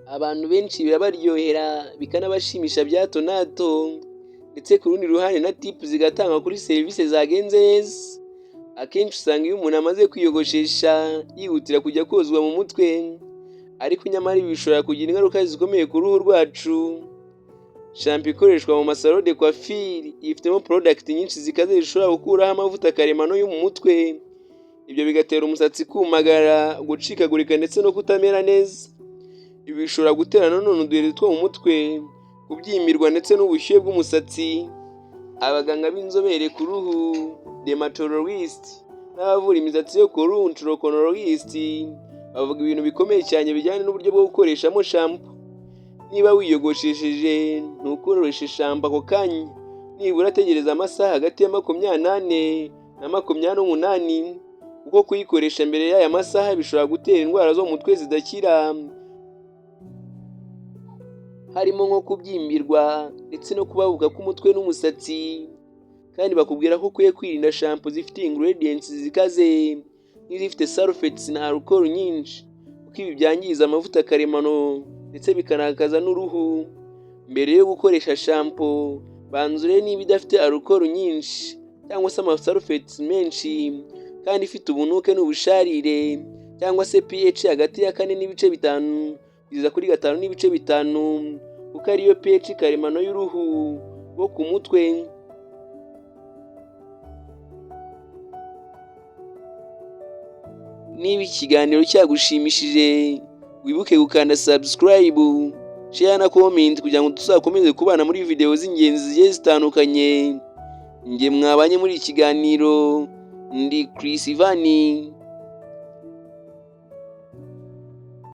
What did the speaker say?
abantu benshi birabaryohera bikanabashimisha bya hato na hato, ndetse ku rundi ruhande na tipu zigatangwa kuri serivisi zagenze neza. Akenshi usanga iyo umuntu amaze kwiyogoshesha yihutira kujya kozwa mu mutwe, ariko nyamara ibi bishobora kugira ingaruka zikomeye ku ruhu rwacu. Shampo ikoreshwa mu masalo de coiffure ifitemo product nyinshi zikaze zishobora gukuraho amavuta karemano yo mu mutwe. Ibyo bigatera umusatsi kumagara, gucikagurika ndetse no kutamera neza. Ibi bishobora gutera nanone uduheri two mu mutwe, kubyimbirwa ndetse n'ubushyuhe bw'umusatsi. Abaganga b'inzobere ku ruhu dermatologist n'abavura imisatsi yo ku ruhu endocrinologist bavuga ibintu bikomeye cyane bijyanye n'uburyo bwo gukoreshamo shampo. Niba wiyogoshesheje ntukoreshe shampo ako kanya, nibura tegereza amasaha hagati ya 28 na 28, kuko kuyikoresha mbere y'aya masaha bishobora gutera indwara zo mu mutwe zidakira, harimo nko kubyimbirwa ndetse no kubabuka k'umutwe n'umusatsi. Kandi bakubwira ko ukwiye kwirinda shampo zifite ingredients zikaze n'izifite sulfates na alcohol nyinshi, kuko ibi byangiza amavuta karemano ndetse bikanakaza n'uruhu. Mbere yo gukoresha shampo, banzure niba idafite alcohol nyinshi cyangwa se sulfates menshi, kandi ifite ubunuke n'ubusharire, cyangwa se pH hagati ya 4.5 kugeza kuri 5.5, kuko ariyo pH karemano y'uruhu rwo ku mutwe. Niba ikiganiro cyagushimishije, wibuke gukanda subscribe, share na comment kugira ngo tuzakomeze kubana muri video z'ingenzi zigiye zitandukanye. Nge mwabanye muri ikiganiro ndi Chris Ivani.